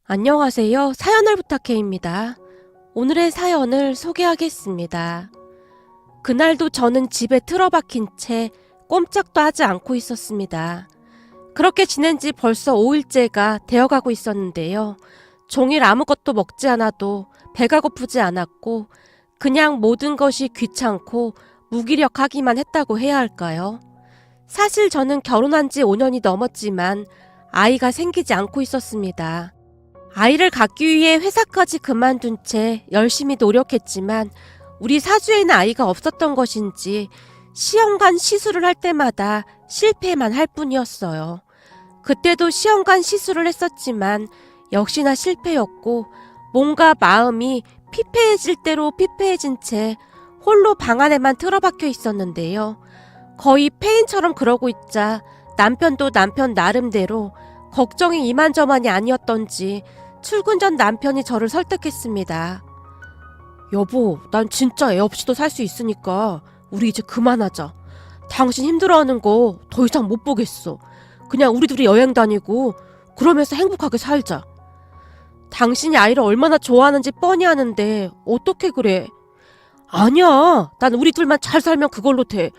안녕하세요. 사연을 부탁해입니다. 오늘의 사연을 소개하겠습니다. 그날도 저는 집에 틀어박힌 채 꼼짝도 하지 않고 있었습니다. 그렇게 지낸 지 벌써 5일째가 되어가고 있었는데요. 종일 아무것도 먹지 않아도 배가 고프지 않았고 그냥 모든 것이 귀찮고 무기력하기만 했다고 해야 할까요? 사실 저는 결혼한 지 5년이 넘었지만 아이가 생기지 않고 있었습니다. 아이를 갖기 위해 회사까지 그만둔 채 열심히 노력했지만 우리 사주에는 아이가 없었던 것인지 시험관 시술을 할 때마다 실패만 할 뿐이었어요. 그때도 시험관 시술을 했었지만 역시나 실패였고 뭔가 마음이 피폐해질 대로 피폐해진 채 홀로 방 안에만 틀어박혀 있었는데요. 거의 폐인처럼 그러고 있자 남편도 남편 나름대로 걱정이 이만저만이 아니었던지 출근 전 남편이 저를 설득했습니다. 여보, 난 진짜 애 없이도 살 수 있으니까 우리 이제 그만하자. 당신 힘들어하는 거 더 이상 못 보겠어. 그냥 우리 둘이 여행 다니고 그러면서 행복하게 살자. 당신이 아이를 얼마나 좋아하는지 뻔히 아는데 어떻게 그래? 아니야, 난 우리 둘만 잘 살면 그걸로 돼.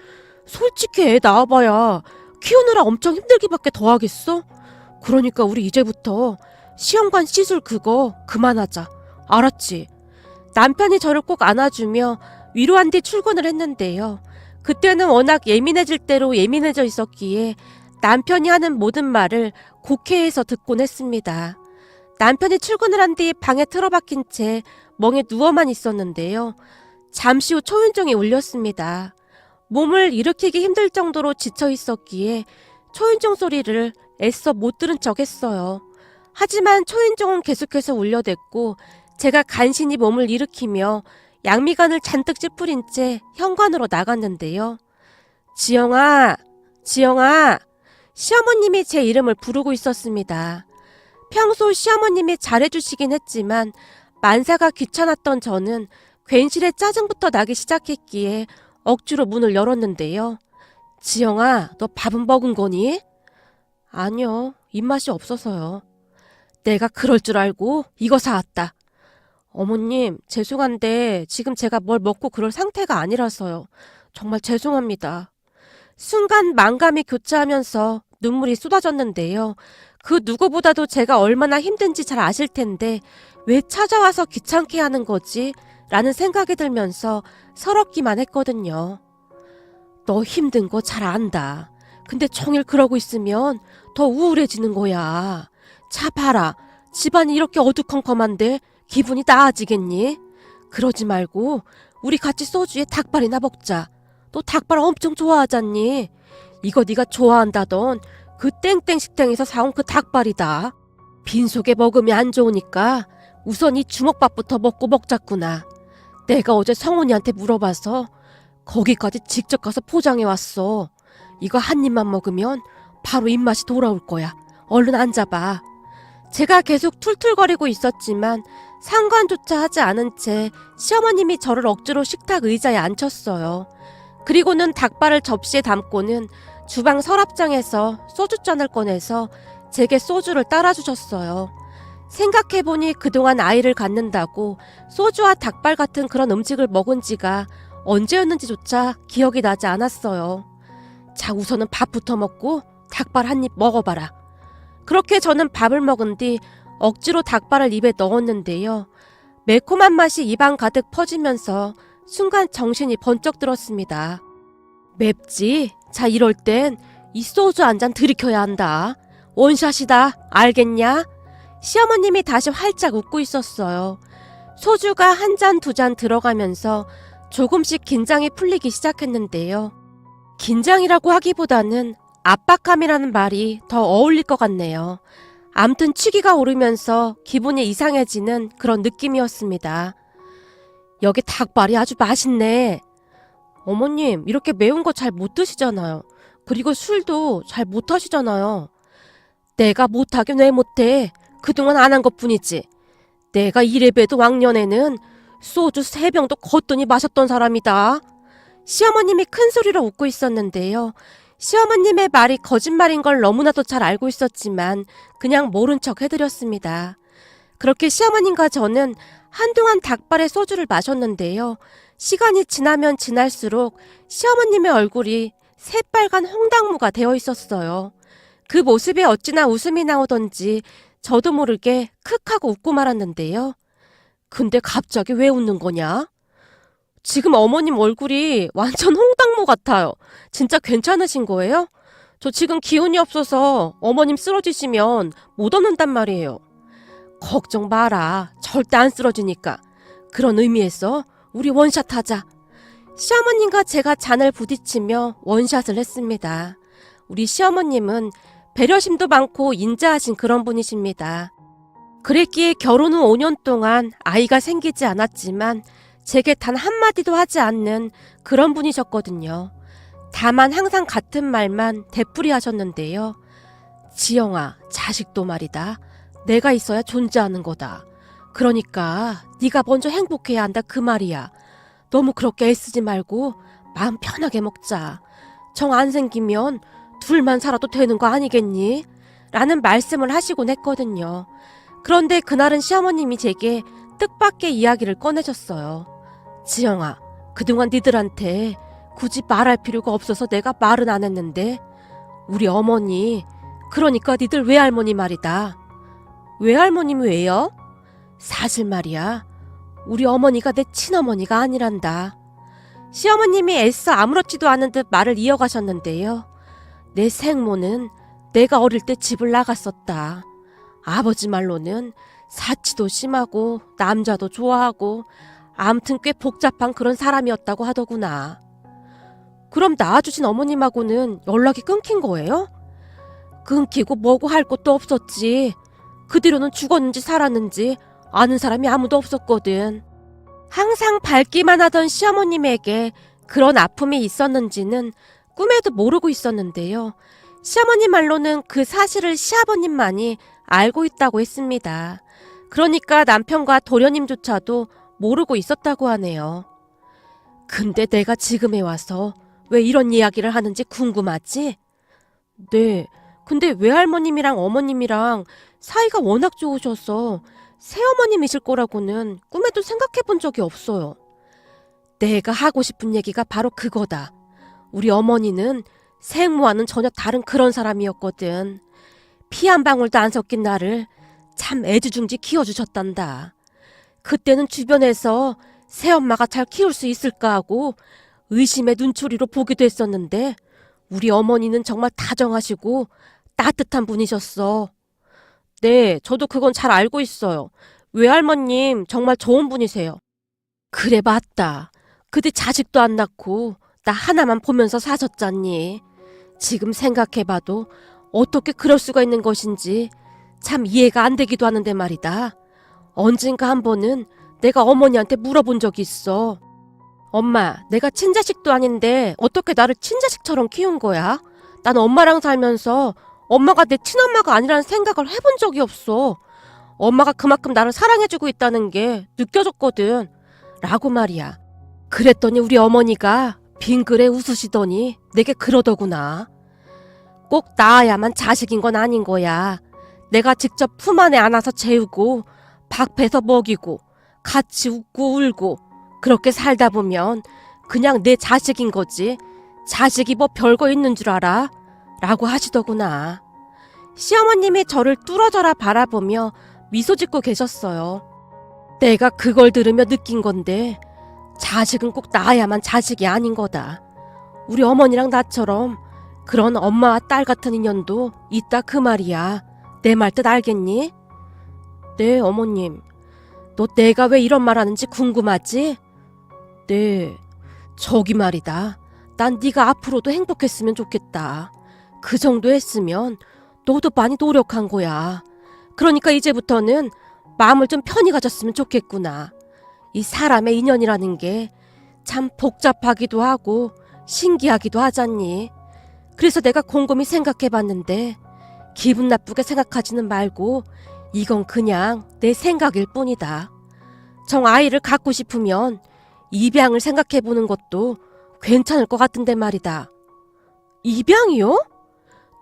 솔직히 애 낳아봐야 키우느라 엄청 힘들기밖에 더 하겠어? 그러니까 우리 이제부터 시험관 시술 그거 그만하자. 알았지? 남편이 저를 꼭 안아주며 위로한 뒤 출근을 했는데요. 그때는 워낙 예민해질 대로 예민해져 있었기에 남편이 하는 모든 말을 곡해해서 듣곤 했습니다. 남편이 출근을 한 뒤 방에 틀어박힌 채 멍에 누워만 있었는데요. 잠시 후 초인종이 울렸습니다. 몸을 일으키기 힘들 정도로 지쳐 있었기에 초인종 소리를 애써 못 들은 척 했어요. 하지만 초인종은 계속해서 울려댔고 제가 간신히 몸을 일으키며 양미간을 잔뜩 찌푸린 채 현관으로 나갔는데요. 지영아, 지영아. 시어머님이 제 이름을 부르고 있었습니다. 평소 시어머님이 잘해주시긴 했지만 만사가 귀찮았던 저는 괜시레 짜증부터 나기 시작했기에 억지로 문을 열었는데요. 지영아, 너 밥은 먹은 거니? 아니요, 입맛이 없어서요. 내가 그럴 줄 알고 이거 사왔다. 어머님, 죄송한데 지금 제가 뭘 먹고 그럴 상태가 아니라서요. 정말 죄송합니다. 순간 만감이 교차하면서 눈물이 쏟아졌는데요. 그 누구보다도 제가 얼마나 힘든지 잘 아실 텐데 왜 찾아와서 귀찮게 하는 거지? 라는 생각이 들면서 서럽기만 했거든요. 너 힘든 거 잘 안다. 근데 종일 그러고 있으면 더 우울해지는 거야. 차 봐라. 집안이 이렇게 어두컴컴한데 기분이 나아지겠니? 그러지 말고 우리 같이 소주에 닭발이나 먹자. 너 닭발 엄청 좋아하잖니? 이거 네가 좋아한다던 그 땡땡 식당에서 사온 그 닭발이다. 빈속에 먹으면 안 좋으니까 우선 이 주먹밥부터 먹고 먹자꾸나. 내가 어제 성훈이한테 물어봐서 거기까지 직접 가서 포장해 왔어. 이거 한 입만 먹으면 바로 입맛이 돌아올 거야. 얼른 앉아봐. 제가 계속 툴툴거리고 있었지만 상관조차 하지 않은 채 시어머님이 저를 억지로 식탁 의자에 앉혔어요. 그리고는 닭발을 접시에 담고는 주방 서랍장에서 소주잔을 꺼내서 제게 소주를 따라주셨어요. 생각해보니 그동안 아이를 갖는다고 소주와 닭발 같은 그런 음식을 먹은 지가 언제였는지조차 기억이 나지 않았어요. 자, 우선은 밥부터 먹고 닭발 한 입 먹어봐라. 그렇게 저는 밥을 먹은 뒤 억지로 닭발을 입에 넣었는데요. 매콤한 맛이 입안 가득 퍼지면서 순간 정신이 번쩍 들었습니다. 맵지? 자, 이럴 땐 이 소주 한 잔 들이켜야 한다. 원샷이다. 알겠냐? 시어머님이 다시 활짝 웃고 있었어요. 소주가 한 잔, 두 잔 들어가면서 조금씩 긴장이 풀리기 시작했는데요. 긴장이라고 하기보다는 압박감이라는 말이 더 어울릴 것 같네요. 암튼 취기가 오르면서 기분이 이상해지는 그런 느낌이었습니다. 여기 닭발이 아주 맛있네. 어머님, 이렇게 매운 거 잘 못 드시잖아요. 그리고 술도 잘 못 하시잖아요. 내가 못하긴 왜 못해. 그동안 안 한 것뿐이지. 내가 이래봬도 왕년에는 소주 3병도 거뜬히 마셨던 사람이다. 시어머님이 큰 소리로 웃고 있었는데요. 시어머님의 말이 거짓말인 걸 너무나도 잘 알고 있었지만 그냥 모른 척 해드렸습니다. 그렇게 시어머님과 저는 한동안 닭발에 소주를 마셨는데요. 시간이 지나면 지날수록 시어머님의 얼굴이 새빨간 홍당무가 되어 있었어요. 그 모습에 어찌나 웃음이 나오던지 저도 모르게 크 하고 웃고 말았는데요. 근데 갑자기 왜 웃는 거냐? 지금 어머님 얼굴이 완전 홍당무 같아요. 진짜 괜찮으신 거예요? 저 지금 기운이 없어서 어머님 쓰러지시면 못 얻는단 말이에요. 걱정 마라. 절대 안 쓰러지니까. 그런 의미에서 우리 원샷 하자. 시어머님과 제가 잔을 부딪히며 원샷을 했습니다. 우리 시어머님은 배려심도 많고 인자하신 그런 분이십니다. 그랬기에 결혼 후 5년 동안 아이가 생기지 않았지만 제게 단 한마디도 하지 않는 그런 분이셨거든요. 다만 항상 같은 말만 되풀이 하셨는데요. 지영아, 자식도 말이다. 내가 있어야 존재하는 거다. 그러니까 네가 먼저 행복해야 한다 그 말이야. 너무 그렇게 애쓰지 말고 마음 편하게 먹자. 정 안 생기면 둘만 살아도 되는 거 아니겠니? 라는 말씀을 하시곤 했거든요. 그런데 그날은 시어머님이 제게 뜻밖의 이야기를 꺼내셨어요. 지영아, 그동안 니들한테 굳이 말할 필요가 없어서 내가 말은 안 했는데 우리 어머니, 그러니까 니들 외할머니 말이다. 외할머님이 왜요? 사실 말이야, 우리 어머니가 내 친어머니가 아니란다. 시어머님이 애써 아무렇지도 않은 듯 말을 이어가셨는데요. 내 생모는 내가 어릴 때 집을 나갔었다. 아버지 말로는 사치도 심하고 남자도 좋아하고 암튼 꽤 복잡한 그런 사람이었다고 하더구나. 그럼 낳아주신 어머님하고는 연락이 끊긴 거예요? 끊기고 뭐고 할 것도 없었지. 그 뒤로는 죽었는지 살았는지 아는 사람이 아무도 없었거든. 항상 밝기만 하던 시어머님에게 그런 아픔이 있었는지는 꿈에도 모르고 있었는데요. 시어머님 말로는 그 사실을 시아버님만이 알고 있다고 했습니다. 그러니까 남편과 도련님조차도 모르고 있었다고 하네요. 근데 내가 지금에 와서 왜 이런 이야기를 하는지 궁금하지? 네, 근데 외할머님이랑 어머님이랑 사이가 워낙 좋으셔서 새어머님이실 거라고는 꿈에도 생각해 본 적이 없어요. 내가 하고 싶은 얘기가 바로 그거다. 우리 어머니는 생모와는 전혀 다른 그런 사람이었거든. 피 한 방울도 안 섞인 나를 참 애지중지 키워주셨단다. 그때는 주변에서 새엄마가 잘 키울 수 있을까 하고 의심의 눈초리로 보기도 했었는데 우리 어머니는 정말 다정하시고 따뜻한 분이셨어. 네, 저도 그건 잘 알고 있어요. 외할머님 정말 좋은 분이세요. 그래 맞다. 그때 자식도 안 낳고 나 하나만 보면서 사셨잖니. 지금 생각해봐도 어떻게 그럴 수가 있는 것인지 참 이해가 안 되기도 하는데 말이다. 언젠가 한 번은 내가 어머니한테 물어본 적이 있어. 엄마, 내가 친자식도 아닌데 어떻게 나를 친자식처럼 키운 거야? 난 엄마랑 살면서 엄마가 내 친엄마가 아니라는 생각을 해본 적이 없어. 엄마가 그만큼 나를 사랑해주고 있다는 게 느껴졌거든. 라고 말이야. 그랬더니 우리 어머니가 빙그레 웃으시더니 내게 그러더구나. 꼭 낳아야만 자식인 건 아닌 거야. 내가 직접 품 안에 안아서 재우고 밥해서 먹이고 같이 웃고 울고 그렇게 살다 보면 그냥 내 자식인 거지. 자식이 뭐 별거 있는 줄 알아? 라고 하시더구나. 시어머님이 저를 뚫어져라 바라보며 미소 짓고 계셨어요. 내가 그걸 들으며 느낀 건데 자식은 꼭 낳아야만 자식이 아닌 거다. 우리 어머니랑 나처럼 그런 엄마와 딸 같은 인연도 있다 그 말이야. 내 말 뜻 알겠니? 네, 어머님. 너 내가 왜 이런 말 하는지 궁금하지? 네, 저기 말이다. 난 네가 앞으로도 행복했으면 좋겠다. 그 정도 했으면 너도 많이 노력한 거야. 그러니까 이제부터는 마음을 좀 편히 가졌으면 좋겠구나. 이 사람의 인연이라는 게 참 복잡하기도 하고 신기하기도 하잖니. 그래서 내가 곰곰이 생각해봤는데 기분 나쁘게 생각하지는 말고 이건 그냥 내 생각일 뿐이다. 정 아이를 갖고 싶으면 입양을 생각해보는 것도 괜찮을 것 같은데 말이다. 입양이요?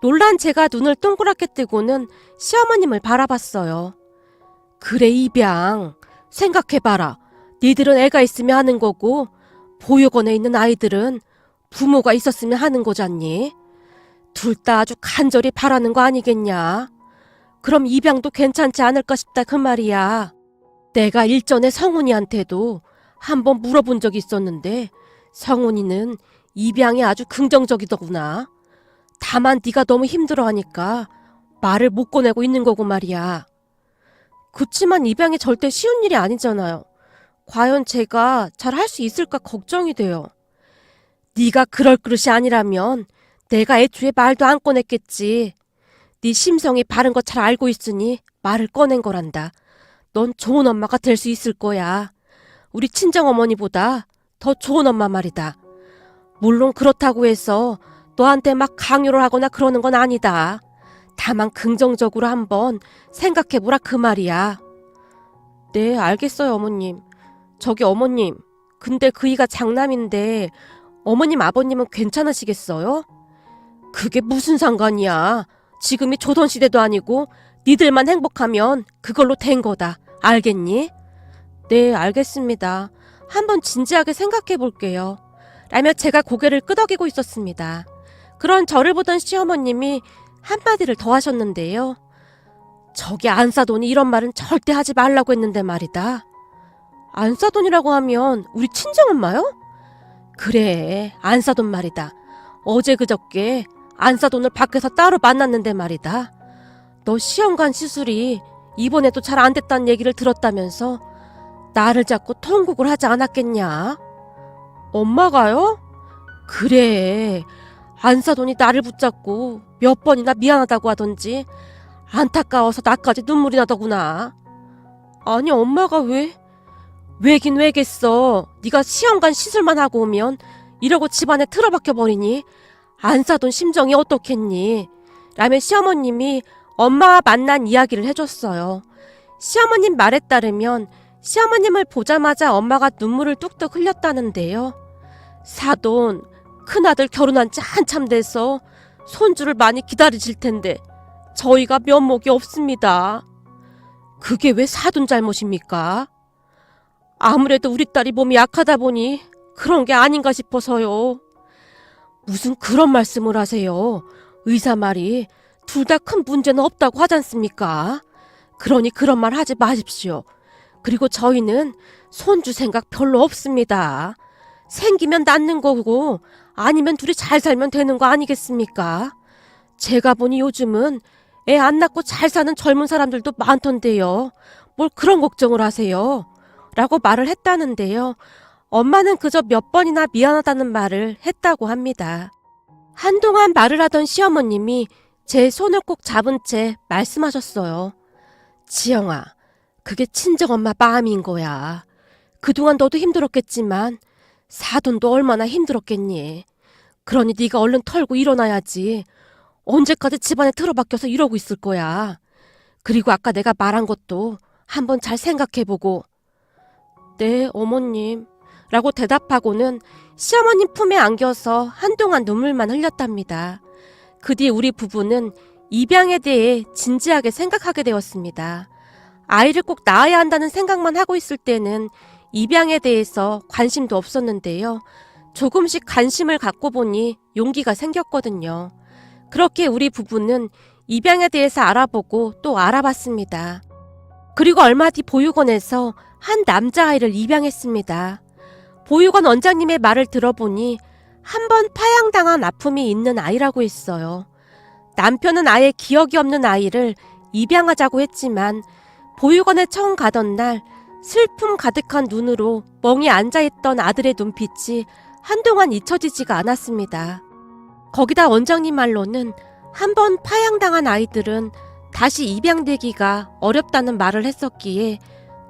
놀란 제가 눈을 동그랗게 뜨고는 시어머님을 바라봤어요. 그래, 입양. 생각해봐라. 니들은 애가 있으면 하는 거고 보육원에 있는 아이들은 부모가 있었으면 하는 거잖니. 둘 다 아주 간절히 바라는 거 아니겠냐. 그럼 입양도 괜찮지 않을까 싶다 그 말이야. 내가 일전에 성훈이한테도 한번 물어본 적이 있었는데 성훈이는 입양에 아주 긍정적이더구나. 다만 네가 너무 힘들어하니까 말을 못 꺼내고 있는 거고 말이야. 그치만 입양이 절대 쉬운 일이 아니잖아요. 과연 제가 잘 할 수 있을까 걱정이 돼요. 네가 그럴 그릇이 아니라면 내가 애초에 말도 안 꺼냈겠지. 네 심성이 바른 거 잘 알고 있으니 말을 꺼낸 거란다. 넌 좋은 엄마가 될 수 있을 거야. 우리 친정어머니보다 더 좋은 엄마 말이다. 물론 그렇다고 해서 너한테 막 강요를 하거나 그러는 건 아니다. 다만 긍정적으로 한번 생각해보라 그 말이야. 네, 알겠어요, 어머님. 저기 어머님, 근데 그이가 장남인데 어머님 아버님은 괜찮으시겠어요? 그게 무슨 상관이야. 지금이 조선시대도 아니고 니들만 행복하면 그걸로 된 거다. 알겠니? 네, 알겠습니다. 한번 진지하게 생각해 볼게요. 라며 제가 고개를 끄덕이고 있었습니다. 그런 저를 보던 시어머님이 한마디를 더 하셨는데요. 저기 안사돈이 이런 말은 절대 하지 말라고 했는데 말이다. 안사돈이라고 하면 우리 친정엄마요? 그래, 안사돈 말이다. 어제 그저께 안사돈을 밖에서 따로 만났는데 말이다. 너 시험관 시술이 이번에도 잘 안 됐다는 얘기를 들었다면서 나를 잡고 통곡을 하지 않았겠냐? 엄마가요? 그래, 안사돈이 나를 붙잡고 몇 번이나 미안하다고 하던지 안타까워서 나까지 눈물이 나더구나. 아니 엄마가 왜? 왜긴 왜겠어. 네가 시험관 시술만 하고 오면 이러고 집안에 틀어박혀 버리니 안사돈 심정이 어떻겠니? 라며 시어머님이 엄마와 만난 이야기를 해줬어요. 시어머님 말에 따르면 시어머님을 보자마자 엄마가 눈물을 뚝뚝 흘렸다는데요. 사돈, 큰아들 결혼한 지 한참 돼서 손주를 많이 기다리실 텐데 저희가 면목이 없습니다. 그게 왜 사돈 잘못입니까? 아무래도 우리 딸이 몸이 약하다 보니 그런 게 아닌가 싶어서요. 무슨 그런 말씀을 하세요. 의사 말이 둘 다 큰 문제는 없다고 하지 않습니까? 그러니 그런 말 하지 마십시오. 그리고 저희는 손주 생각 별로 없습니다. 생기면 낳는 거고 아니면 둘이 잘 살면 되는 거 아니겠습니까? 제가 보니 요즘은 애 안 낳고 잘 사는 젊은 사람들도 많던데요. 뭘 그런 걱정을 하세요? 라고 말을 했다는데요. 엄마는 그저 몇 번이나 미안하다는 말을 했다고 합니다. 한동안 말을 하던 시어머님이 제 손을 꼭 잡은 채 말씀하셨어요. 지영아, 그게 친정엄마 마음인 거야. 그동안 너도 힘들었겠지만 사돈도 얼마나 힘들었겠니. 그러니 네가 얼른 털고 일어나야지. 언제까지 집안에 틀어박혀서 이러고 있을 거야. 그리고 아까 내가 말한 것도 한번 잘 생각해보고. 네, 어머님. 라고 대답하고는 시어머님 품에 안겨서 한동안 눈물만 흘렸답니다. 그 뒤 우리 부부는 입양에 대해 진지하게 생각하게 되었습니다. 아이를 꼭 낳아야 한다는 생각만 하고 있을 때는 입양에 대해서 관심도 없었는데요. 조금씩 관심을 갖고 보니 용기가 생겼거든요. 그렇게 우리 부부는 입양에 대해서 알아보고 또 알아봤습니다. 그리고 얼마 뒤 보육원에서 한 남자아이를 입양했습니다. 보육원 원장님의 말을 들어보니 한 번 파양당한 아픔이 있는 아이라고 했어요. 남편은 아예 기억이 없는 아이를 입양하자고 했지만 보육원에 처음 가던 날 슬픔 가득한 눈으로 멍이 앉아있던 아들의 눈빛이 한동안 잊혀지지가 않았습니다. 거기다 원장님 말로는 한 번 파양당한 아이들은 다시 입양되기가 어렵다는 말을 했었기에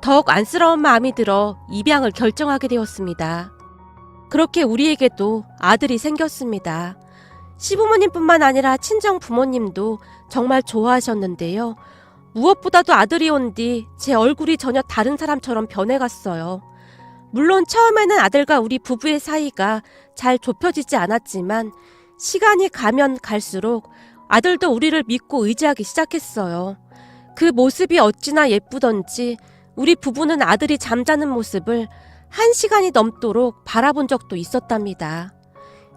더욱 안쓰러운 마음이 들어 입양을 결정하게 되었습니다. 그렇게 우리에게도 아들이 생겼습니다. 시부모님뿐만 아니라 친정 부모님도 정말 좋아하셨는데요. 무엇보다도 아들이 온 뒤 제 얼굴이 전혀 다른 사람처럼 변해갔어요. 물론 처음에는 아들과 우리 부부의 사이가 잘 좁혀지지 않았지만 시간이 가면 갈수록 아들도 우리를 믿고 의지하기 시작했어요. 그 모습이 어찌나 예쁘던지 우리 부부는 아들이 잠자는 모습을 1시간이 넘도록 바라본 적도 있었답니다.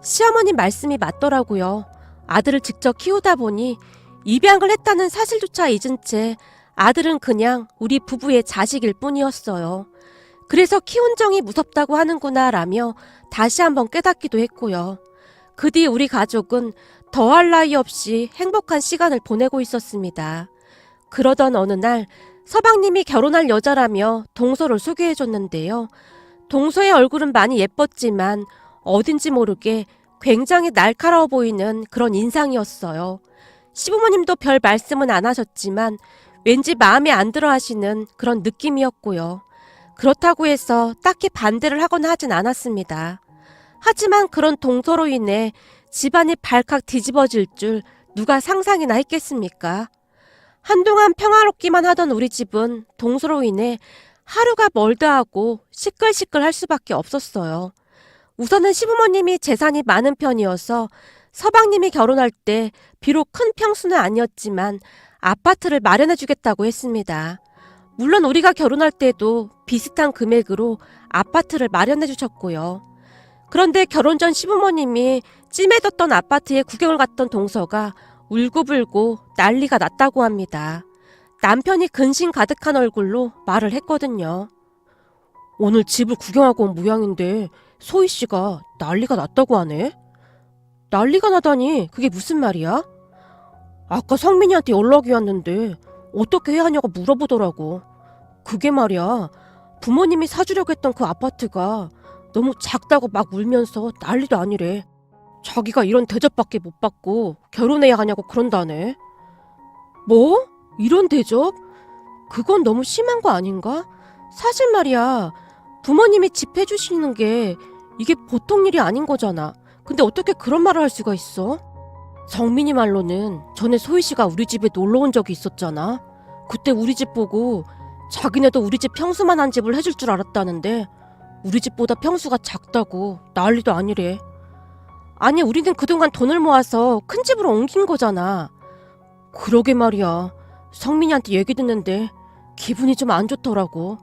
시어머님 말씀이 맞더라고요. 아들을 직접 키우다 보니 입양을 했다는 사실조차 잊은 채 아들은 그냥 우리 부부의 자식일 뿐이었어요. 그래서 키운 정이 무섭다고 하는구나 라며 다시 한번 깨닫기도 했고요. 그 뒤 우리 가족은 더할 나위 없이 행복한 시간을 보내고 있었습니다. 그러던 어느 날 서방님이 결혼할 여자라며 동서를 소개해줬는데요. 동서의 얼굴은 많이 예뻤지만 어딘지 모르게 굉장히 날카로워 보이는 그런 인상이었어요. 시부모님도 별 말씀은 안 하셨지만 왠지 마음에 안 들어 하시는 그런 느낌이었고요. 그렇다고 해서 딱히 반대를 하거나 하진 않았습니다. 하지만 그런 동서로 인해 집안이 발칵 뒤집어질 줄 누가 상상이나 했겠습니까? 한동안 평화롭기만 하던 우리 집은 동서로 인해 하루가 멀다 하고 시끌시끌할 수밖에 없었어요. 우선은 시부모님이 재산이 많은 편이어서 서방님이 결혼할 때 비록 큰 평수는 아니었지만 아파트를 마련해주겠다고 했습니다. 물론 우리가 결혼할 때도 비슷한 금액으로 아파트를 마련해주셨고요. 그런데 결혼 전 시부모님이 찜해뒀던 아파트에 구경을 갔던 동서가 울고불고 난리가 났다고 합니다. 남편이 근심 가득한 얼굴로 말을 했거든요. 오늘 집을 구경하고 온 모양인데 소희 씨가 난리가 났다고 하네? 난리가 나다니 그게 무슨 말이야? 아까 성민이한테 연락이 왔는데 어떻게 해야 하냐고 물어보더라고. 그게 말이야, 부모님이 사주려고 했던 그 아파트가 너무 작다고 막 울면서 난리도 아니래. 자기가 이런 대접밖에 못 받고 결혼해야 하냐고 그런다네. 뭐? 이런 대접? 그건 너무 심한 거 아닌가? 사실 말이야, 부모님이 집 해주시는 게 이게 보통 일이 아닌 거잖아. 근데 어떻게 그런 말을 할 수가 있어? 정민이 말로는 전에 소희 씨가 우리 집에 놀러 온 적이 있었잖아. 그때 우리 집 보고 자기네도 우리 집 평수만한 집을 해줄 줄 알았다는데 우리 집보다 평수가 작다고 난리도 아니래. 아니, 우리는 그동안 돈을 모아서 큰 집으로 옮긴 거잖아. 그러게 말이야. 성민이한테 얘기 듣는데 기분이 좀 안 좋더라고.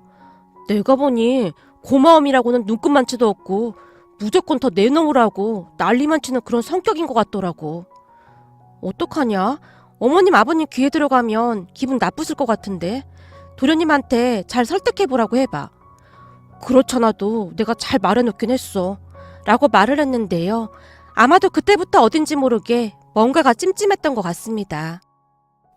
내가 보니 고마움이라고는 눈끝만치도 없고 무조건 더 내놓으라고 난리만 치는 그런 성격인 것 같더라고. 어떡하냐? 어머님 아버님 귀에 들어가면 기분 나쁘실 것 같은데 도련님한테 잘 설득해보라고 해봐. 그렇잖아도 내가 잘 말해놓긴 했어 라고 말을 했는데요. 아마도 그때부터 어딘지 모르게 뭔가가 찜찜했던 것 같습니다.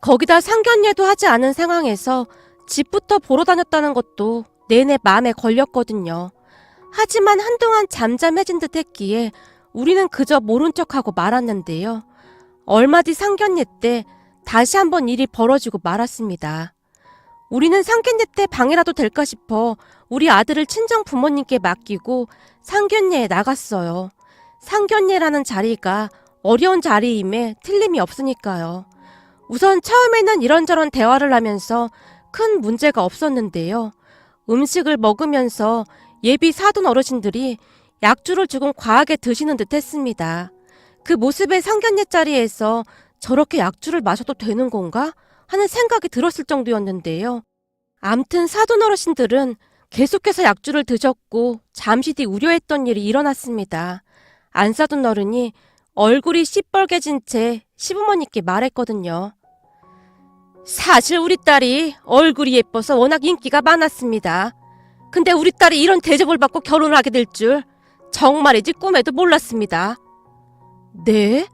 거기다 상견례도 하지 않은 상황에서 집부터 보러 다녔다는 것도 내내 마음에 걸렸거든요. 하지만 한동안 잠잠해진 듯 했기에 우리는 그저 모른 척하고 말았는데요. 얼마 뒤 상견례 때 다시 한번 일이 벌어지고 말았습니다. 우리는 상견례 때 방해라도 될까 싶어 우리 아들을 친정 부모님께 맡기고 상견례에 나갔어요. 상견례라는 자리가 어려운 자리임에 틀림이 없으니까요. 우선 처음에는 이런저런 대화를 하면서 큰 문제가 없었는데요. 음식을 먹으면서 예비 사돈 어르신들이 약주를 조금 과하게 드시는 듯 했습니다. 그 모습의 상견례 자리에서 저렇게 약주를 마셔도 되는 건가 하는 생각이 들었을 정도였는데요. 암튼 사돈 어르신들은 계속해서 약주를 드셨고 잠시 뒤 우려했던 일이 일어났습니다. 안사돈 어른이 얼굴이 시뻘개진 채 시부모님께 말했거든요. 사실 우리 딸이 얼굴이 예뻐서 워낙 인기가 많았습니다. 근데 우리 딸이 이런 대접을 받고 결혼을 하게 될 줄 정말이지 꿈에도 몰랐습니다. 네?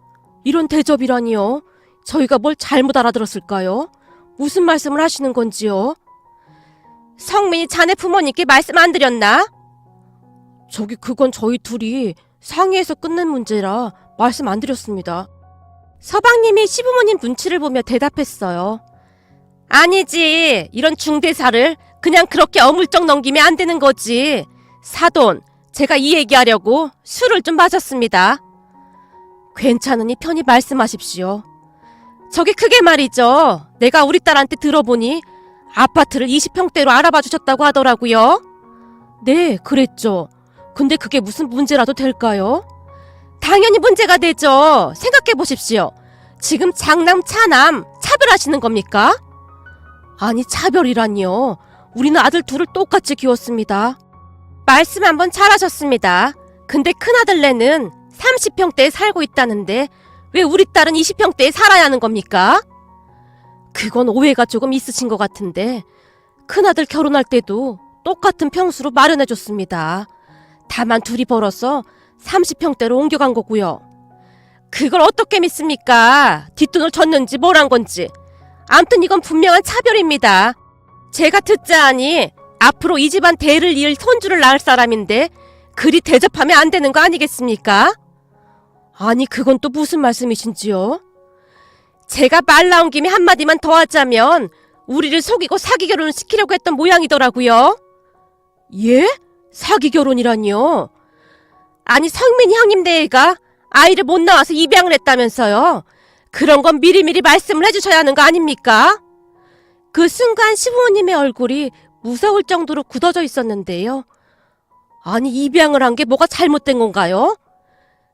이런 대접이라니요? 저희가 뭘 잘못 알아들었을까요? 무슨 말씀을 하시는 건지요? 성민이 자네 부모님께 말씀 안 드렸나? 저기 그건 저희 둘이 상의해서 끝낸 문제라 말씀 안 드렸습니다. 서방님이 시부모님 눈치를 보며 대답했어요. 아니지, 이런 중대사를 그냥 그렇게 어물쩍 넘기면 안 되는 거지. 사돈, 제가 이 얘기하려고 술을 좀 마셨습니다. 괜찮으니 편히 말씀하십시오. 저기 그게 말이죠. 내가 우리 딸한테 들어보니 아파트를 20평대로 알아봐 주셨다고 하더라고요. 네, 그랬죠. 근데 그게 무슨 문제라도 될까요? 당연히 문제가 되죠. 생각해 보십시오. 지금 장남, 차남 차별하시는 겁니까? 아니 차별이라니요. 우리는 아들 둘을 똑같이 키웠습니다. 말씀 한번 잘하셨습니다. 근데 큰아들네는 30평대에 살고 있다는데 왜 우리 딸은 20평대에 살아야 하는 겁니까? 그건 오해가 조금 있으신 것 같은데 큰아들 결혼할 때도 똑같은 평수로 마련해줬습니다. 다만 둘이 벌어서 30평대로 옮겨간 거고요. 그걸 어떻게 믿습니까? 뒷돈을 줬는지 뭘 한 건지. 암튼 이건 분명한 차별입니다. 제가 듣자하니 앞으로 이 집안 대를 이을 손주를 낳을 사람인데 그리 대접하면 안 되는 거 아니겠습니까? 아니 그건 또 무슨 말씀이신지요? 제가 말 나온 김에 한마디만 더 하자면 우리를 속이고 사기 결혼을 시키려고 했던 모양이더라고요. 예? 사기 결혼이라니요? 아니 성민이 형님 대애가 아이를 못 낳아서 입양을 했다면서요. 그런 건 미리미리 말씀을 해주셔야 하는 거 아닙니까? 그 순간 시부모님의 얼굴이 무서울 정도로 굳어져 있었는데요. 아니 입양을 한 게 뭐가 잘못된 건가요?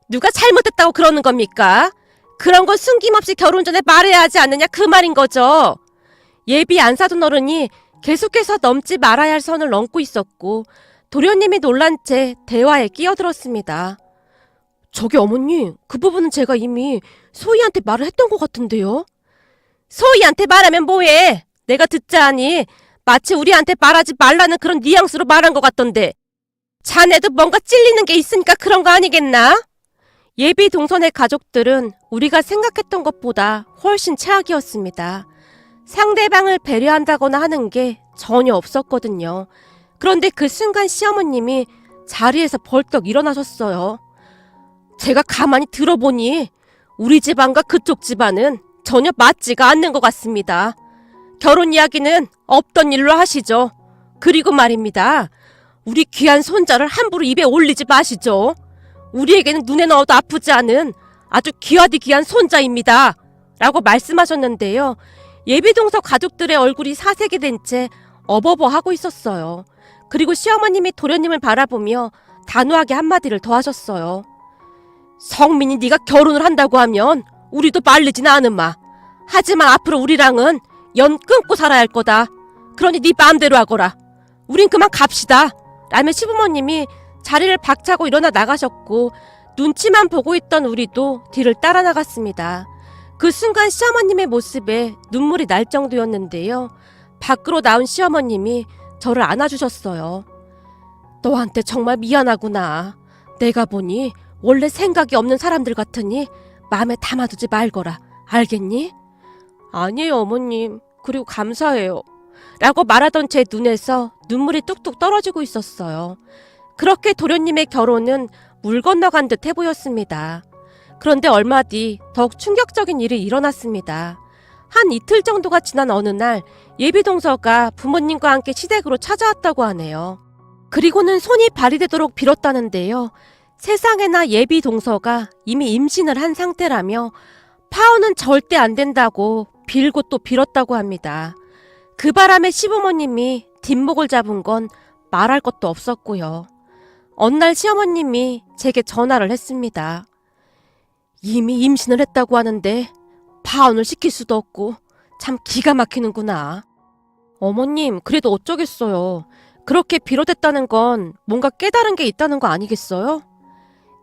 누가 잘못했다고 그러는 겁니까? 그런 건 숨김없이 결혼 전에 말해야 하지 않느냐 그 말인 거죠. 예비 안 사둔 어른이 계속해서 넘지 말아야 할 선을 넘고 있었고 도련님이 놀란 채 대화에 끼어들었습니다. 저기 어머니, 그 부분은 제가 이미 소희한테 말을 했던 것 같은데요. 소희한테 말하면 뭐해? 내가 듣자하니 마치 우리한테 말하지 말라는 그런 뉘앙스로 말한 것 같던데. 자네도 뭔가 찔리는 게 있으니까 그런 거 아니겠나? 예비 동선의 가족들은 우리가 생각했던 것보다 훨씬 최악이었습니다. 상대방을 배려한다거나 하는 게 전혀 없었거든요. 그런데 그 순간 시어머님이 자리에서 벌떡 일어나셨어요. 제가 가만히 들어보니 우리 집안과 그쪽 집안은 전혀 맞지가 않는 것 같습니다. 결혼 이야기는 없던 일로 하시죠. 그리고 말입니다. 우리 귀한 손자를 함부로 입에 올리지 마시죠. 우리에게는 눈에 넣어도 아프지 않은 아주 귀하디 귀한 손자입니다. 라고 말씀하셨는데요. 예비동서 가족들의 얼굴이 사색이 된 채 어버버하고 있었어요. 그리고 시어머님이 도련님을 바라보며 단호하게 한마디를 더 하셨어요. 성민이 네가 결혼을 한다고 하면 우리도 말리진 않으마. 하지만 앞으로 우리랑은 연 끊고 살아야 할 거다. 그러니 네 마음대로 하거라. 우린 그만 갑시다. 라며 시부모님이 자리를 박차고 일어나 나가셨고 눈치만 보고 있던 우리도 뒤를 따라 나갔습니다. 그 순간 시어머님의 모습에 눈물이 날 정도였는데요. 밖으로 나온 시어머님이 저를 안아주셨어요. 너한테 정말 미안하구나. 내가 보니 원래 생각이 없는 사람들 같으니 마음에 담아두지 말거라. 알겠니? 아니에요 어머님. 그리고 감사해요. 라고 말하던 제 눈에서 눈물이 뚝뚝 떨어지고 있었어요. 그렇게 도련님의 결혼은 물 건너간 듯 해 보였습니다. 그런데 얼마 뒤 더욱 충격적인 일이 일어났습니다. 한 이틀 정도가 지난 어느 날 예비동서가 부모님과 함께 시댁으로 찾아왔다고 하네요. 그리고는 손이 발휘되도록 빌었다는데요. 세상에나 예비동서가 이미 임신을 한 상태라며 파혼은 절대 안 된다고 빌고 또 빌었다고 합니다. 그 바람에 시부모님이 뒷목을 잡은 건 말할 것도 없었고요. 어느 날 시어머님이 제게 전화를 했습니다. 이미 임신을 했다고 하는데 파혼을 시킬 수도 없고 참 기가 막히는구나. 어머님, 그래도 어쩌겠어요. 그렇게 빌어댔다는 건 뭔가 깨달은 게 있다는 거 아니겠어요?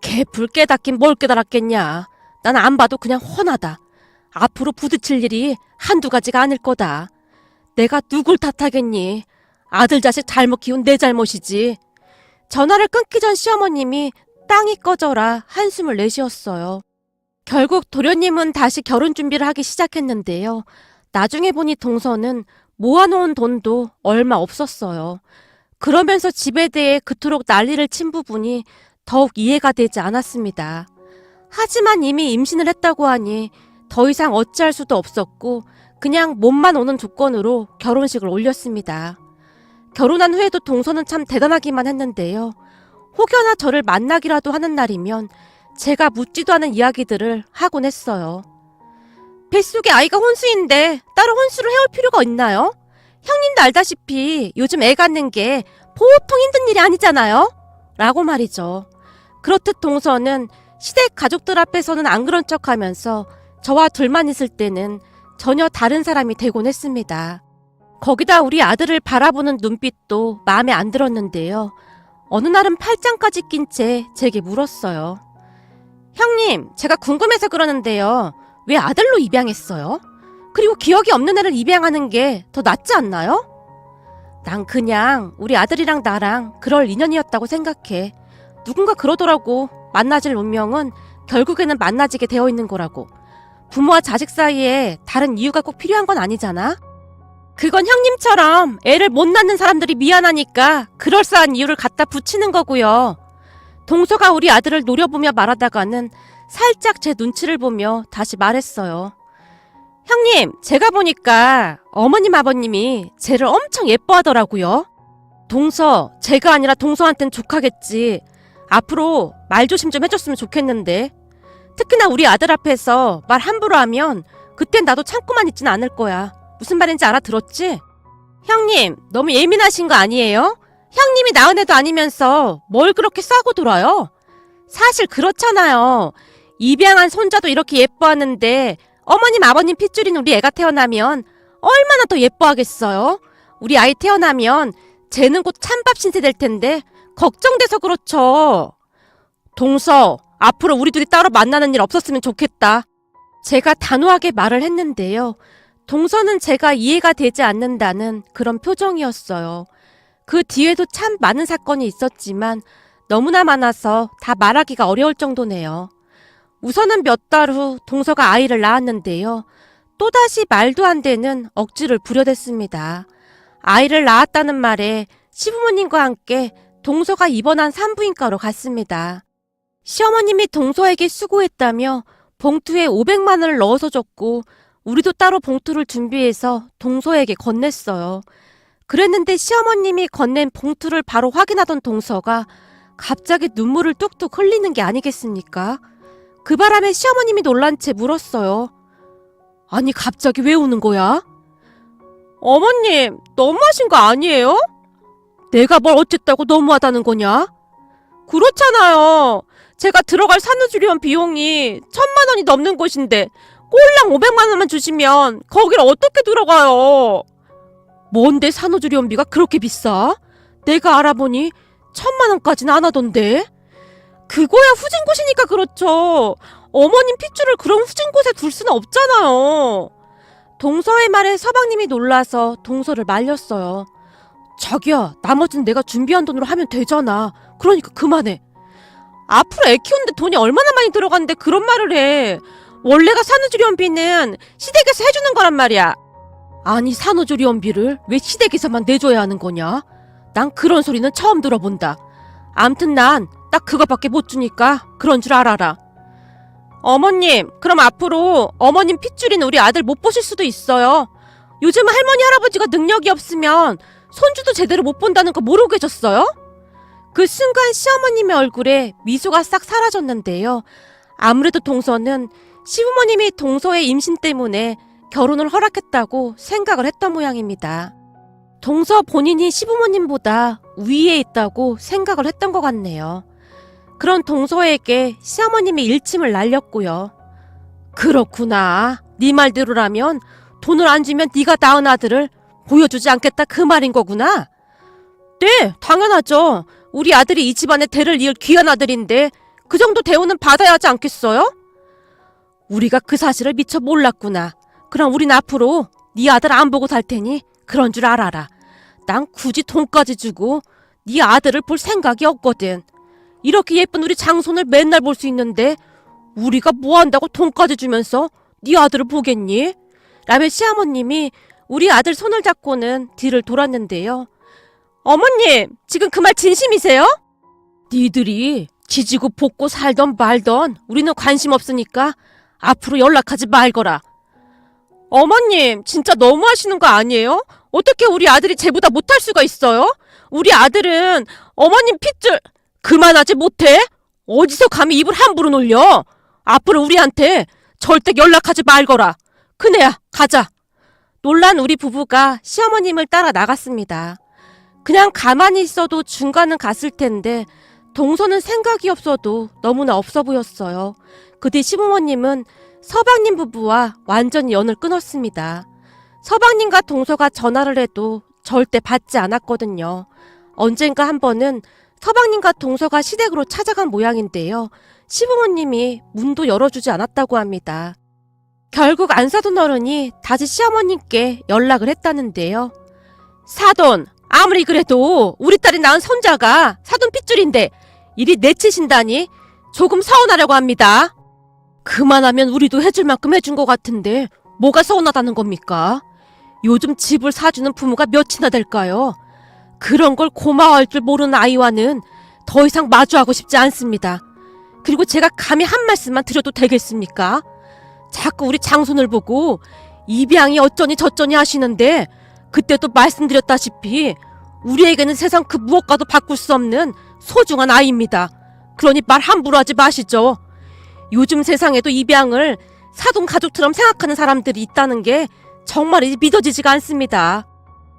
개불 깨닫긴 뭘 깨달았겠냐. 난 안 봐도 그냥 훤하다. 앞으로 부딪힐 일이 한두 가지가 아닐 거다. 내가 누굴 탓하겠니? 아들 자식 잘못 키운 내 잘못이지. 전화를 끊기 전 시어머님이 땅이 꺼져라 한숨을 내쉬었어요. 결국 도련님은 다시 결혼 준비를 하기 시작했는데요. 나중에 보니 동서는 모아놓은 돈도 얼마 없었어요. 그러면서 집에 대해 그토록 난리를 친 부분이 더욱 이해가 되지 않았습니다. 하지만 이미 임신을 했다고 하니 더 이상 어찌할 수도 없었고 그냥 몸만 오는 조건으로 결혼식을 올렸습니다. 결혼한 후에도 동서는 참 대단하기만 했는데요. 혹여나 저를 만나기라도 하는 날이면 제가 묻지도 않은 이야기들을 하곤 했어요. 뱃속에 아이가 혼수인데 따로 혼수를 해올 필요가 있나요? 형님도 알다시피 요즘 애 갖는 게 보통 힘든 일이 아니잖아요? 라고 말이죠. 그렇듯 동서는 시댁 가족들 앞에서는 안 그런 척하면서 저와 둘만 있을 때는 전혀 다른 사람이 되곤 했습니다. 거기다 우리 아들을 바라보는 눈빛도 마음에 안 들었는데요. 어느 날은 팔짱까지 낀 채 제게 물었어요. 형님, 제가 궁금해서 그러는데요. 왜 아들로 입양했어요? 그리고 기억이 없는 애를 입양하는 게 더 낫지 않나요? 난 그냥 우리 아들이랑 나랑 그럴 인연이었다고 생각해. 누군가 그러더라고. 만나질 운명은 결국에는 만나지게 되어 있는 거라고. 부모와 자식 사이에 다른 이유가 꼭 필요한 건 아니잖아? 그건 형님처럼 애를 못 낳는 사람들이 미안하니까 그럴싸한 이유를 갖다 붙이는 거고요. 동서가 우리 아들을 노려보며 말하다가는 살짝 제 눈치를 보며 다시 말했어요. 형님, 제가 보니까 어머님 아버님이 쟤를 엄청 예뻐하더라고요. 동서, 제가 아니라 동서한텐 족하겠지. 앞으로 말 조심 좀 해줬으면 좋겠는데. 특히나 우리 아들 앞에서 말 함부로 하면 그땐 나도 참고만 있진 않을 거야. 무슨 말인지 알아들었지? 형님, 너무 예민하신 거 아니에요? 형님이 낳은 애도 아니면서 뭘 그렇게 싸고 돌아요? 사실 그렇잖아요. 입양한 손자도 이렇게 예뻐하는데 어머님 아버님 핏줄인 우리 애가 태어나면 얼마나 더 예뻐하겠어요? 우리 아이 태어나면 쟤는 곧 찬밥 신세 될 텐데 걱정돼서 그렇죠. 동서, 앞으로 우리 둘이 따로 만나는 일 없었으면 좋겠다. 제가 단호하게 말을 했는데요. 동서는 제가 이해가 되지 않는다는 그런 표정이었어요. 그 뒤에도 참 많은 사건이 있었지만 너무나 많아서 다 말하기가 어려울 정도네요. 우선은 몇 달 후 동서가 아이를 낳았는데요. 또다시 말도 안 되는 억지를 부려댔습니다. 아이를 낳았다는 말에 시부모님과 함께 동서가 입원한 산부인과로 갔습니다. 시어머님이 동서에게 수고했다며 봉투에 500만 원을 넣어서 줬고 우리도 따로 봉투를 준비해서 동서에게 건넸어요. 그랬는데 시어머님이 건넨 봉투를 바로 확인하던 동서가 갑자기 눈물을 뚝뚝 흘리는 게 아니겠습니까? 그 바람에 시어머님이 놀란 채 물었어요. 아니, 갑자기 왜 우는 거야? 어머님, 너무하신 거 아니에요? 내가 뭘 어쨌다고 너무하다는 거냐? 그렇잖아요. 제가 들어갈 산후조리원 비용이 1,000만 원이 넘는 곳인데 꼴랑 500만 원만 주시면 거길 어떻게 들어가요? 뭔데 산후조리원비가 그렇게 비싸? 내가 알아보니 1,000만 원까지는 안 하던데. 그거야 후진 곳이니까 그렇죠. 어머님 핏줄을 그런 후진 곳에 둘 수는 없잖아요. 동서의 말에 서방님이 놀라서 동서를 말렸어요. 자기야, 나머지는 내가 준비한 돈으로 하면 되잖아. 그러니까 그만해. 앞으로 애 키우는데 돈이 얼마나 많이 들어가는데 그런 말을 해. 원래가 산후조리원비는 시댁에서 해주는 거란 말이야. 아니, 산후조리원비를 왜 시댁에서만 내줘야 하는 거냐? 난 그런 소리는 처음 들어본다. 암튼 난 딱 그거밖에 못 주니까 그런 줄 알아라. 어머님, 그럼 앞으로 어머님 핏줄인 우리 아들 못 보실 수도 있어요. 요즘 할머니 할아버지가 능력이 없으면 손주도 제대로 못 본다는 거 모르고 계셨어요? 그 순간 시어머님의 얼굴에 미소가 싹 사라졌는데요. 아무래도 동서는 시부모님이 동서의 임신 때문에 결혼을 허락했다고 생각을 했던 모양입니다. 동서 본인이 시부모님보다 위에 있다고 생각을 했던 것 같네요. 그런 동서에게 시어머님이 일침을 날렸고요. 그렇구나. 네 말대로라면 돈을 안 주면 네가 낳은 아들을 보여주지 않겠다 그 말인 거구나. 네, 당연하죠. 우리 아들이 이 집안의 대를 이을 귀한 아들인데 그 정도 대우는 받아야 하지 않겠어요? 우리가 그 사실을 미처 몰랐구나. 그럼 우린 앞으로 네 아들 안 보고 살 테니 그런 줄 알아라. 난 굳이 돈까지 주고 네 아들을 볼 생각이 없거든. 이렇게 예쁜 우리 장손을 맨날 볼 수 있는데 우리가 뭐 한다고 돈까지 주면서 네 아들을 보겠니? 라며 시어머님이 우리 아들 손을 잡고는 뒤를 돌았는데요. 어머님, 지금 그 말 진심이세요? 니들이 지지고 볶고 살던 말던 우리는 관심 없으니까 앞으로 연락하지 말거라. 어머님, 진짜 너무하시는 거 아니에요? 어떻게 우리 아들이 쟤보다 못할 수가 있어요? 우리 아들은 어머님 핏줄... 그만하지 못해? 어디서 감히 입을 함부로 놀려? 앞으로 우리한테 절대 연락하지 말거라. 그네야, 가자. 놀란 우리 부부가 시어머님을 따라 나갔습니다. 그냥 가만히 있어도 중간은 갔을 텐데 동서는 생각이 없어도 너무나 없어 보였어요. 그 뒤 시부모님은 서방님 부부와 완전히 연을 끊었습니다. 서방님과 동서가 전화를 해도 절대 받지 않았거든요. 언젠가 한 번은 서방님과 동서가 시댁으로 찾아간 모양인데요. 시부모님이 문도 열어주지 않았다고 합니다. 결국 안 사돈 어른이 다시 시어머님께 연락을 했다는데요. 사돈, 아무리 그래도 우리 딸이 낳은 손자가 사돈 핏줄인데 이리 내치신다니 조금 서운하려고 합니다. 그만하면 우리도 해줄 만큼 해준 것 같은데 뭐가 서운하다는 겁니까? 요즘 집을 사주는 부모가 몇이나 될까요? 그런 걸 고마워할 줄 모르는 아이와는 더 이상 마주하고 싶지 않습니다. 그리고 제가 감히 한 말씀만 드려도 되겠습니까? 자꾸 우리 장손을 보고 입양이 어쩌니 저쩌니 하시는데 그때도 말씀드렸다시피 우리에게는 세상 그 무엇과도 바꿀 수 없는 소중한 아이입니다. 그러니 말 함부로 하지 마시죠. 요즘 세상에도 입양을 사돈 가족처럼 생각하는 사람들이 있다는 게 정말 믿어지지가 않습니다.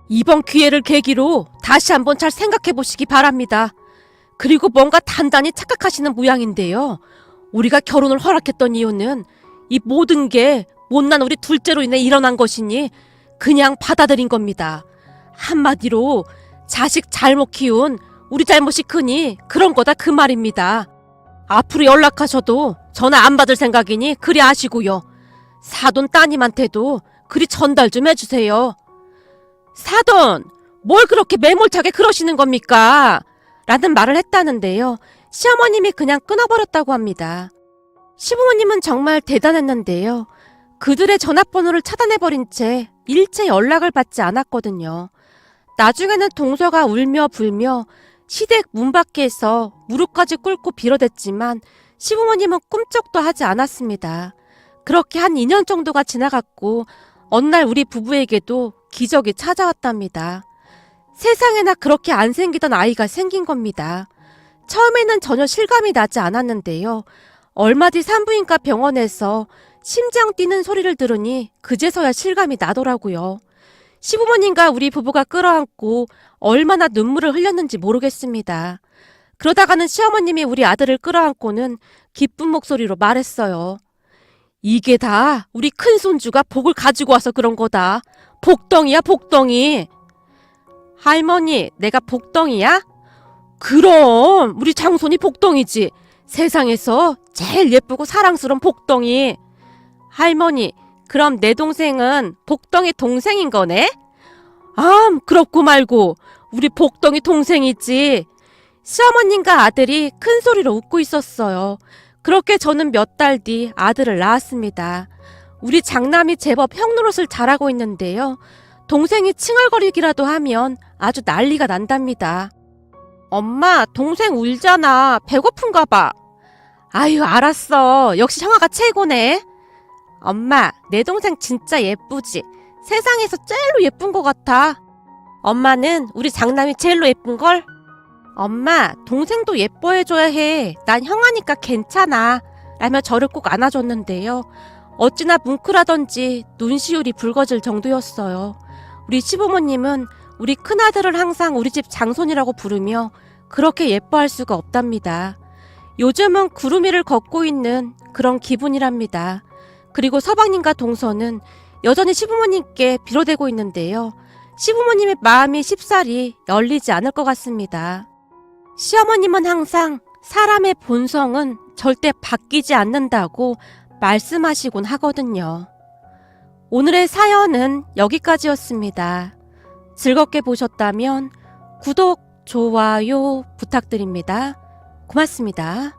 이번 기회를 계기로 다시 한번 잘 생각해 보시기 바랍니다. 그리고 뭔가 단단히 착각하시는 모양인데요. 우리가 결혼을 허락했던 이유는 이 모든 게 못난 우리 둘째로 인해 일어난 것이니 그냥 받아들인 겁니다. 한마디로 자식 잘못 키운 우리 잘못이 크니 그런 거다 그 말입니다. 앞으로 연락하셔도 전화 안 받을 생각이니 그리 아시고요. 사돈 따님한테도 그리 전달 좀 해주세요. 사돈, 뭘 그렇게 매몰차게 그러시는 겁니까? 라는 말을 했다는데요. 시어머님이 그냥 끊어버렸다고 합니다. 시부모님은 정말 대단했는데요. 그들의 전화번호를 차단해버린 채 일체 연락을 받지 않았거든요. 나중에는 동서가 울며 불며 시댁 문 밖에서 무릎까지 꿇고 빌어댔지만 시부모님은 꿈쩍도 하지 않았습니다. 그렇게 한 2년 정도가 지나갔고 어느 날 우리 부부에게도 기적이 찾아왔답니다. 세상에나 그렇게 안 생기던 아이가 생긴 겁니다. 처음에는 전혀 실감이 나지 않았는데요. 얼마 뒤 산부인과 병원에서 심장 뛰는 소리를 들으니 그제서야 실감이 나더라고요. 시부모님과 우리 부부가 끌어안고 얼마나 눈물을 흘렸는지 모르겠습니다. 그러다가는 시어머님이 우리 아들을 끌어안고는 기쁜 목소리로 말했어요. 이게 다 우리 큰손주가 복을 가지고 와서 그런 거다. 복덩이야, 복덩이. 할머니, 내가 복덩이야? 그럼 우리 장손이 복덩이지. 세상에서 제일 예쁘고 사랑스러운 복덩이. 할머니, 그럼 내 동생은 복덩이 동생인 거네? 그렇고 말고 우리 복덩이 동생이지. 시어머님과 아들이 큰 소리로 웃고 있었어요. 그렇게 저는 몇 달 뒤 아들을 낳았습니다. 우리 장남이 제법 형노릇을 잘하고 있는데요. 동생이 칭얼거리기라도 하면 아주 난리가 난답니다. 엄마, 동생 울잖아. 배고픈가 봐. 아유, 알았어. 역시 형아가 최고네. 엄마, 내 동생 진짜 예쁘지? 세상에서 제일로 예쁜 것 같아. 엄마는 우리 장남이 제일로 예쁜걸? 엄마, 동생도 예뻐해줘야 해. 난 형아니까 괜찮아. 라며 저를 꼭 안아줬는데요. 어찌나 뭉클하던지 눈시울이 붉어질 정도였어요. 우리 시부모님은 우리 큰아들을 항상 우리 집 장손이라고 부르며 그렇게 예뻐할 수가 없답니다. 요즘은 구름 위를 걷고 있는 그런 기분이랍니다. 그리고 서방님과 동서는 여전히 시부모님께 빌어대고 있는데요. 시부모님의 마음이 쉽사리 열리지 않을 것 같습니다. 시어머님은 항상 사람의 본성은 절대 바뀌지 않는다고 말씀하시곤 하거든요. 오늘의 사연은 여기까지였습니다. 즐겁게 보셨다면 구독, 좋아요 부탁드립니다. 고맙습니다.